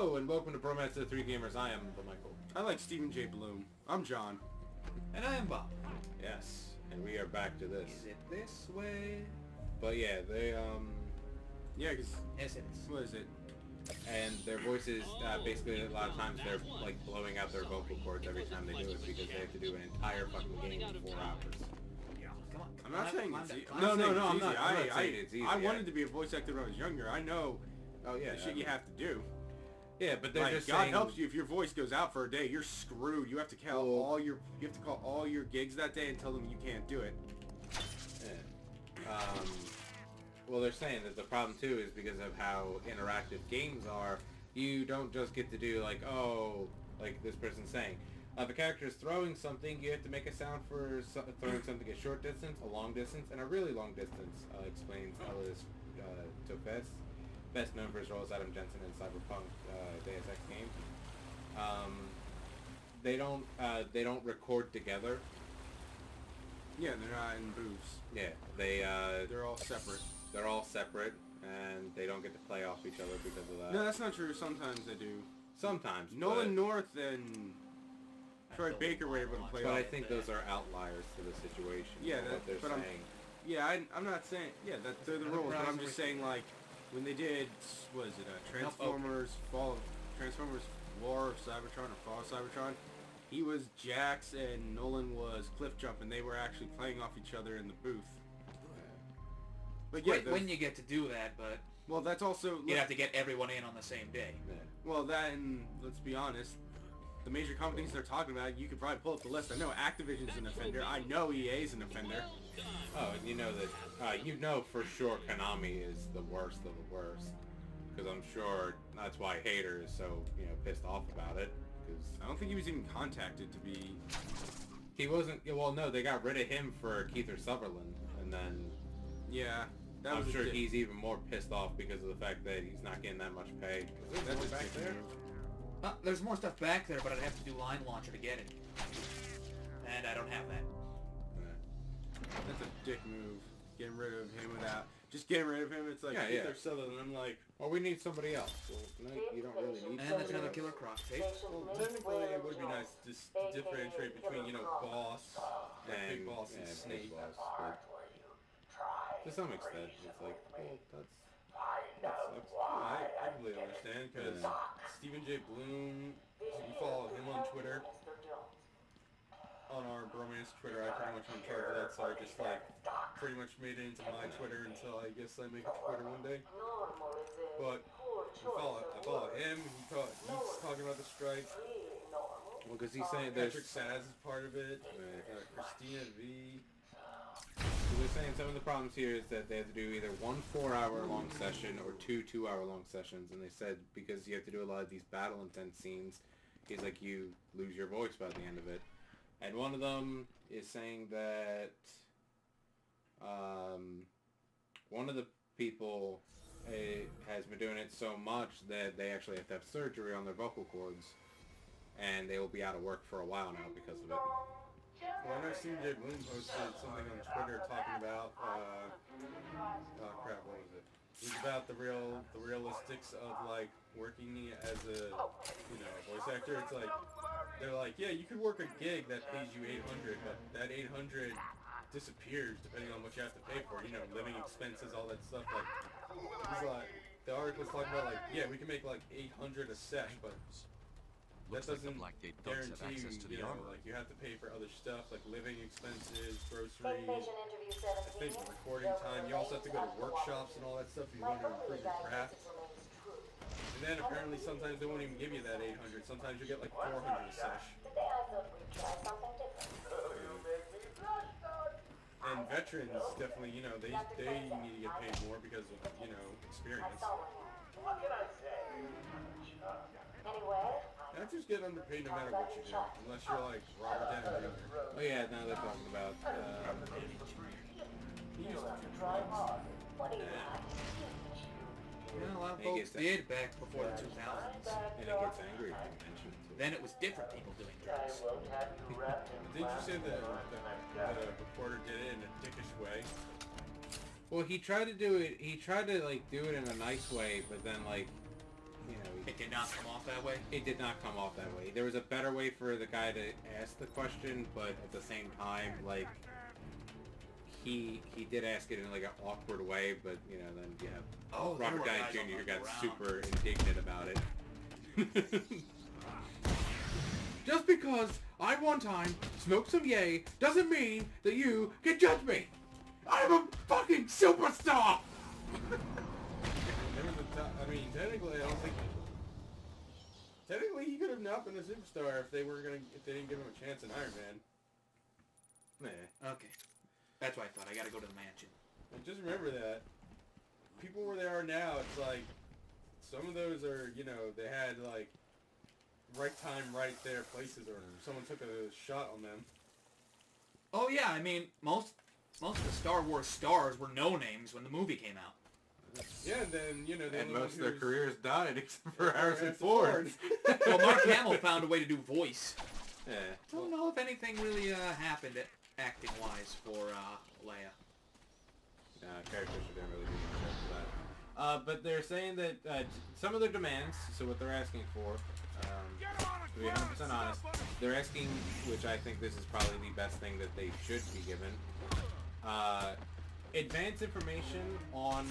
Hello, and welcome to Bromance to the Three Gamers. I am the Michael. I like Stephen J. Bloom. I'm John. And I am Bob. Yes, and we are back to this. Is it this way? But yeah, they, Yeah, because, Yes, it is. what is it? and their voices, basically a lot of times they're, like, blowing out their vocal cords every time they do it because they have to do an entire fucking game in 4 hours. Come on. I'm not saying it's easy. No, I'm not saying it's easy. I wanted to be a voice actor when I was younger. I know Oh, yeah. the shit you have to do. Yeah, but they're Like, just God saying... helps you if your voice goes out for a day. You're screwed. You have to call Well- all your gigs that day and tell them you can't do it. Yeah. Well, they're saying that the problem too is because of how interactive games are. You don't just get to do like, oh, like this person's saying. If a character is throwing something, you have to make a sound for throwing something a short distance, a long distance, and a really long distance. Explains Ellis Topez, best known for his role as Adam Jensen in Cyberpunk Deus Ex games. They don't record together. Yeah, they're not in booths. Yeah, They're all separate. they're all separate, and they don't get to play off each other because of that. No, that's not true. Sometimes they do. Sometimes. Nolan North and Troy Baker were able to play But off. I think those are outliers to the situation. Yeah, what they're but saying. Yeah, I'm not saying... Yeah, they're the rules, but I'm just saying, like, when they did... What is it? Transformers War of Cybertron or Fall of Cybertron. He was Jax and Nolan was Cliff Jump, and they were actually playing off each other in the booth. But yeah, When you get to do that, but well, that's also... you'd have to get everyone in on the same day. Yeah. Well, that and, let's be honest, the major companies they're talking about, you could probably pull up the list. I know Activision's an offender. I know EA's an offender. Oh, and you know that, you know for sure Konami is the worst of the worst. Because I'm sure that's why Hater is so, pissed off about it. Because I don't think he was even contacted to be... he wasn't, well, no, they got rid of him for Keith Sutherland. And then Yeah, that I'm was sure he's even more pissed off because of the fact that he's not getting that much pay. That's a back dick there? move. There's more stuff back there, but I'd have to do Line Launcher to get it. And I don't have that. That's a dick move. Getting rid of him without... Just getting rid of him, it's like, Yeah. Keith Sutherland, I'm like... Well, we need somebody else. Well, no, you don't really need And somebody that's another else. Killer Croc tape. Well, technically, it would be nice to just differentiate between, Boss and Big Boss and yeah, Snake. Big Boss, but to some extent, it's like, well, that sucks. I completely understand, because Stephen J. Bloom, if you follow him on Twitter, on our Bromance Twitter, I pretty much in charge of that, so I just, pretty much made it into my Twitter until I guess I make a Twitter one day. But I follow him, he's talking about the strike. Well, because he's saying there's... Patrick Saz is part of it, Christina V. So they're saying some of the problems here is that they have to do either 1 4-hour long session or 2 2-hour long sessions, and they said because you have to do a lot of these battle intense scenes, he's like you lose your voice by the end of it. And one of them is saying that one of the people has been doing it so much that they actually have to have surgery on their vocal cords, and they will be out of work for a while now because of it. Well, I know Stephen J. Bloom posted something on Twitter talking about, what was it? It was about the realistics of, working as a, voice actor. It's like, they're like, yeah, you could work a gig that pays you $800, but that $800 disappears depending on what you have to pay for, living expenses, all that stuff. The article's talking about, yeah, we can make, $800 a sec, but that doesn't guarantee you, you have to pay for other stuff, like living expenses, groceries, I think recording time. You also have to go to workshops and all that stuff if you want to improve your craft. And then apparently sometimes they won't even give you that $800. Sometimes you'll get, $400 a sesh. And veterans definitely, they need to get paid more because of, experience. Actors get underpaid no matter what you do, unless you're like Robert Downey Jr. Oh yeah, now they're talking about He used to do drugs. A lot of He folks gets that. did back before the 2000s. and it gets angry if you mention it too. Then it was different people doing drugs. Didn't you say that the reporter did it in a dickish way? Well, he tried to do it. He tried to do it in a nice way, but then you know, It did not come off that way. it did not come off that way. There was a better way for the guy to ask the question, but at the same time, like, he did ask it in like an awkward way, but you know, then you have Oh, there Robert were Downey guys on Jr. who the got ground. super indignant about it. Just because I one time smoked some yay doesn't mean that you can judge me. I'm a fucking superstar. There was a I mean, technically, I don't think. Technically, he could have not been a superstar if they didn't give him a chance in Iron Man. Nah. Okay. That's what I thought. I gotta go to the mansion. And just remember that people where they are now, it's like some of those are, you know, they had like right time, right there places, or someone took a shot on them. Oh yeah, I mean, most of the Star Wars stars were no names when the movie came out. Yeah, and then, you know, the And only most of one their who's- careers died except for Yeah, Harrison Ford. Well, Mark Hamill found a way to do voice. Yeah. I don't know if anything really happened acting-wise for Leia. Characters didn't really do much after that. But they're saying that some of their demands, so what they're asking for, to be 100% honest, they're asking, which I think this is probably the best thing that they should be given, advanced information on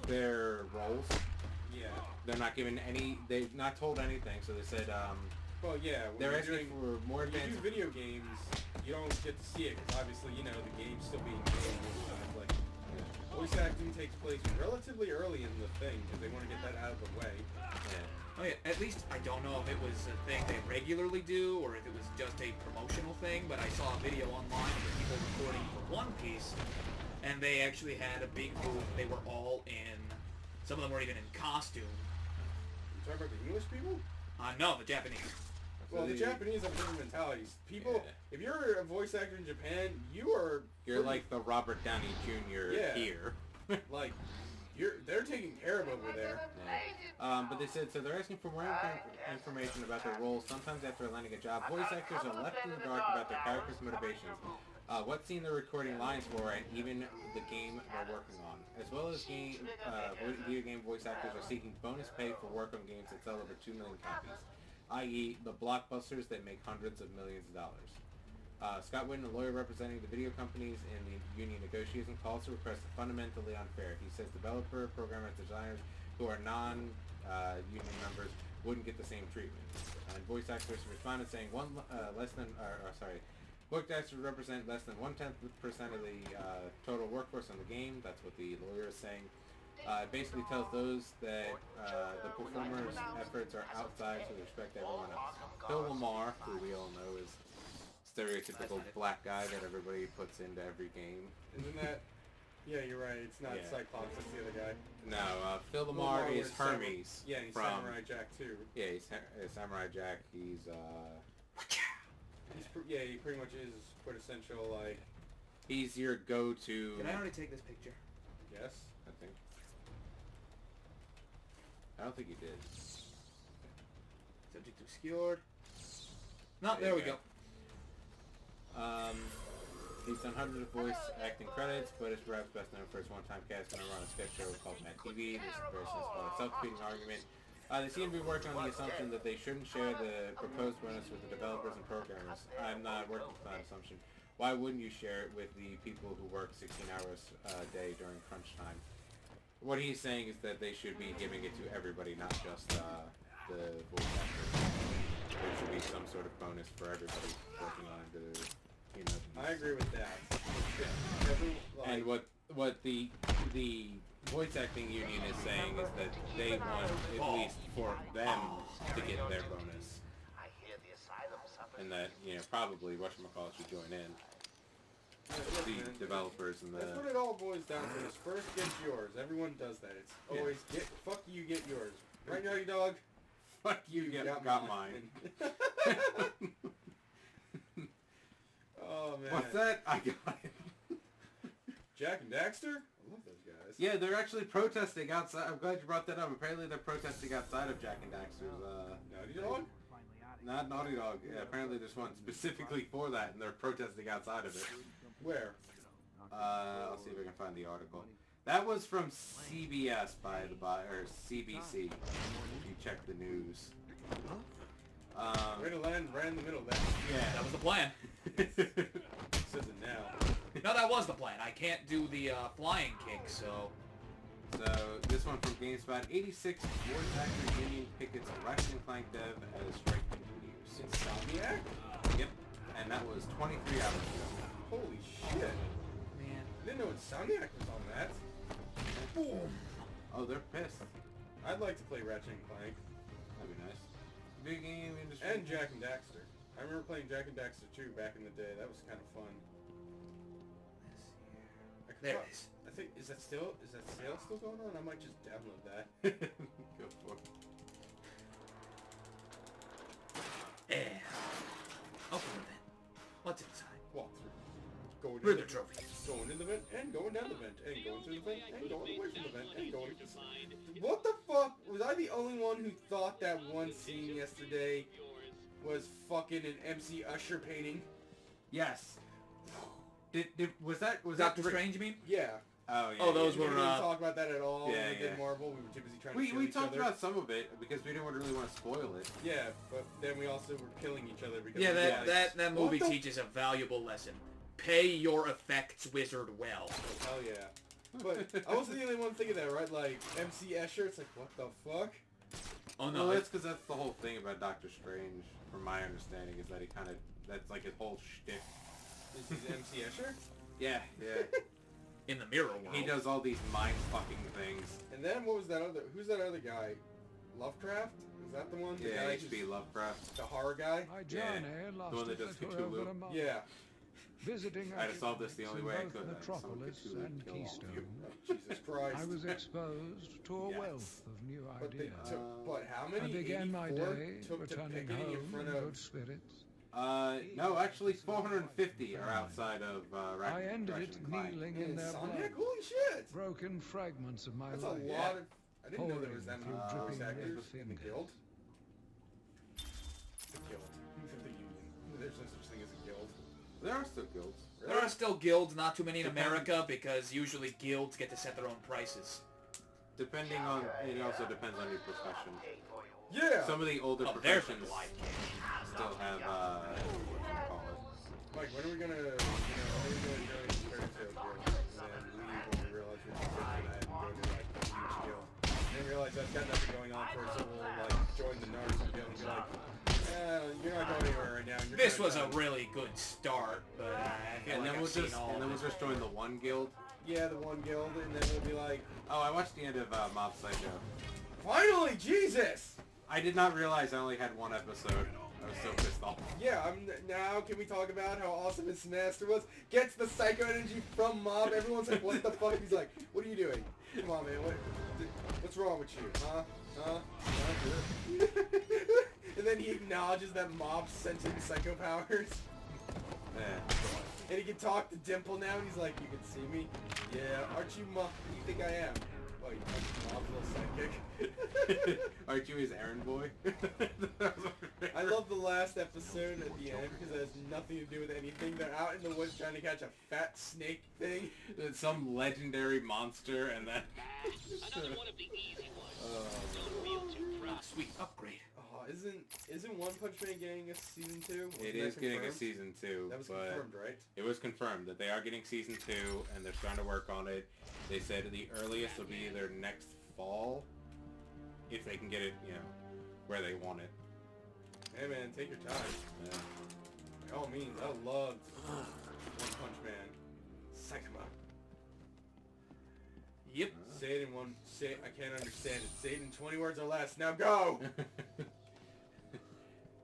their roles. Yeah. They're not given any, they've not told anything, so they said, Well, yeah. When they're you're asking doing, for more when you advanced... do video games, you don't get to see it because obviously, you know, the game's still being made most times. Like, voice acting takes place relatively early in the thing because they want to get that out of the way. Yeah. Oh yeah, at least I don't know if it was a thing they regularly do or if it was just a promotional thing, but I saw a video online of the people recording for One Piece, and they actually had a big booth. They were all in, some of them were even in costume. You talking about the English people? No, the Japanese. Well, the the- Japanese have different mentalities. People, Yeah. if you're a voice actor in Japan, you are You're pretty- like the Robert Downey Jr. Yeah. here. like they're taken care of over there. Yeah. But they said, so they're asking for more information about their roles. Sometimes after landing a job, voice actors are left in the dark about their characters' motivations, what scene they're recording lines for, and even the game they're working on. As well as video game voice actors are seeking bonus pay for work on games that sell over 2 million copies, i.e. the blockbusters that make hundreds of millions of dollars. Scott Whitten, a lawyer representing the video companies in the union negotiation, calls the request fundamentally unfair. He says developer, programmers, designers who are non-union members wouldn't get the same treatment. And voice actors responded saying voice actors represent less than 0.1% of the total workforce on the game. That's what the lawyer is saying. It basically tells those that the performers' efforts are outside to respect everyone else. Phil Lamar, who we all know is stereotypical black guy that everybody puts into every game. Isn't that? Yeah, you're right. It's not Yeah. Cyclops. It's the other guy. No, Phil Lamar Lamar is was Hermes. Yeah, he's from, Samurai Jack too. Yeah, he's Samurai Jack. He's He pretty much is quintessential. Like, he's your go-to. Did I already take this picture? yes. I think. I don't think you did. Subject obscured. No, There there you we go. He's done hundreds of voice acting credits, but is perhaps best known for his one-time cast member on a sketch show called Mad TV. This person is called a self-defeating argument. They seem to be working on the assumption that they shouldn't share the proposed bonus with the developers and programmers. I'm not working with that assumption. Why wouldn't you share it with the people who work 16 hours a day during crunch time? What he's saying is that they should be giving it to everybody, not just the voice actors. There should be some sort of bonus for everybody working on the, you know. I agree with that. And what the voice acting union is saying is that they want at least for them to get their bonus, and that, you know, probably whatchamacallit should join in. The developers and That's what the it all boils down to. Is first get yours. Everyone does that. It's always fuck you, get yours. Right, Naughty Dog? fuck you got mine. Oh man. What's that? I got it. Jack and Daxter? I love those guys. Yeah, they're actually protesting outside. I'm glad you brought that up. Apparently they're protesting outside of Jack and Daxter's, Naughty Dog? not Naughty Dog. Yeah, apparently there's one specifically for that, and they're protesting outside of it. Where? I'll see if I can find the article. That was from CBS or CBC. If you check the news. Way to land right in the middle there. Yeah. That was the plan. It says it now. No, that was the plan. I can't do the flying kick, so... So, this one from GameSpot. 86 voice actor union pickets Ratchet and Clank dev as strike continues. Insomniac? Yep. And that was 23 hours ago. Holy shit. Man. I didn't know Insomniac was on that. Boom. Oh, they're pissed. I'd like to play Ratchet and Clank. That'd be nice. Big game industry. And Jak and Daxter. I remember playing Jak and Daxter 2 back in the day. That was kind of fun. There it is. I think, is that sale still going on? I might just download that. Go for it. Yeah. Open the vent. What's inside? Walk through. Going Read in the trophy. Going in the vent, and going down the vent, and going through the vent, and going away from the vent, and going... What the fuck? Was I the only one who thought that one scene yesterday was fucking an MC Usher painting? Yes. Was that Doctor Strange, you mean? Yeah. Oh, yeah. Oh, those We were, didn't talk about that at all when yeah, we did yeah. Marvel. We were too busy trying to kill We each talked other. about some of it because we didn't really want to spoil it. Yeah, but then we also were killing each other because... Yeah, we were like, that movie what the teaches a valuable lesson. Pay your effects wizard well. Hell yeah. But I wasn't the only one thinking that, right? Like, MC Escher, it's like, what the fuck? Oh no, Well, that's because that's the whole thing about Doctor Strange, from my understanding, is that he kind of, that's like his whole shtick. Is he MC Escher? Yeah, yeah. in the mirror world. He does all these mind-fucking things. And then what was that other, who's that other guy? Lovecraft? Is that the one? The Yeah, guy H.P. who's- Lovecraft. The horror guy? My Yeah, journey the lasted one that does for Cthulhu. over a month. Yeah. Visiting I'd have solved this the only way I both could. I'd have summoned Metropolis Cthulhu and to kill all of Keystone. you. Jesus Christ. I was exposed to a Yes. wealth of new But they ideas. took, but how many? I began my 84 day took to returning picketing in home front in of... good spirits. No, actually 450 are outside of I ended Ratchet it and Clank. kneeling In in their blood. Insomniac? Holy shit! Broken fragments of my That's a life. lot of... I didn't know there was that many Pouring voice through actors dripping in the red guild. The guild. The union. There's no such thing as a guild. There are still guilds. There are still guilds, not too many in America, because usually guilds get to set their own prices. Depending on, it also depends on your profession. Yeah! Some of the older Oh, there's the professions glide still have, what do you call it? Mike, when are we gonna, when are we gonna join the Fairy Tale Guild? And then leave when we realize we're too good for that and go to, like, a huge guild. And then realize that's got nothing going on for us, so we'll, like, join the Naruto Guild and be like, you're not going anywhere right now. And you're This gonna was a die." really good start, but I feel And like then I've we'll seen just, all and then of we'll it. just join the one guild. Yeah, the one guild, and then we'll be like, Oh, I watched the end of Mob Psycho. finally, Jesus! I did not realize I only had one episode. I was so pissed off. Yeah, now can we talk about how awesome his master was? Gets the psycho energy from Mob. Everyone's like, what the fuck? He's like, what are you doing? Come on, man. What's wrong with you? Huh? Huh? And then he acknowledges that Mob sent him psycho powers. Yeah. And he can talk to Dimple now, and he's like, you can see me? Yeah, aren't you Mob? Who do you think I am? Oh, you Mob's little sidekick. Aren't you his errand boy? I love the last episode at the end because it has nothing to do with anything. They're out in the woods trying to catch a fat snake thing. It's some legendary monster, and then... Another one of the easy ones. Don't feel too proud. Sweet upgrade. Oh, isn't One Punch Man getting a season 2? It is getting a season 2, That was but confirmed, right? it was confirmed that they are getting season 2, and they're starting to work on it. They said the earliest will be either next fall, if they can get it, you know, where they want it. Hey man, take your time. Yeah. By all means, I loved One Punch Man. Sakuma. Yep. Say it in one. I can't understand it. Say it in 20 words or less. Now go.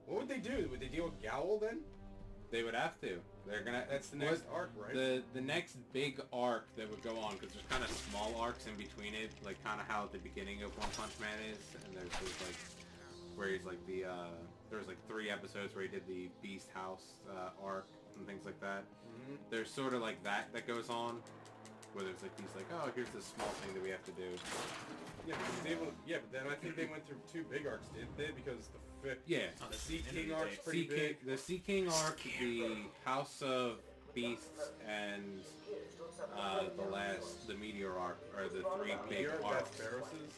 What would they do? Would they deal with Gowl then? They would have to. They're gonna. That's the next arc, right? The next big arc that would go on, because there's kind of small arcs in between it, like kind of how the beginning of One Punch Man is, and there's like where he's like the there was like 3 episodes where he did the Beast House arc and things like that. Mm-hmm. There's sort of like that goes on, where there's like these like, oh, here's this small thing that we have to do. Yeah, but then I think they went through 2 big arcs, didn't they? Because the Yeah. Oh, the this Sea is King the arc's day. pretty big. The Sea King arc, the House of Beasts and the Meteor Arc are the three big Meteor, arcs. that's Barros's?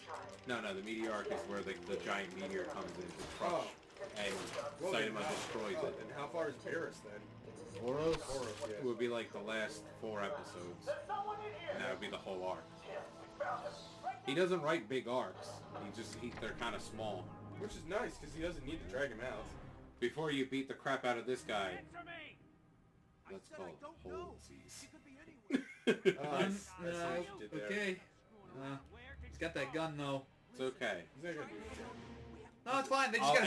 No, the Meteor Arc is where the giant meteor comes in to crush, and Well, Saitama then destroys it. And how far is Barros then? Boros Boros, yeah. would be like the last 4 episodes, and that would be the whole arc. He doesn't write big arcs. They're kind of small. Which is nice, because he doesn't need to drag him out. Before you beat the crap out of this guy, let's call it Holesies. I see what you did there. Okay. He's got that gun though. It's okay. He's not gonna do shit. No, it's fine. They just I'll gotta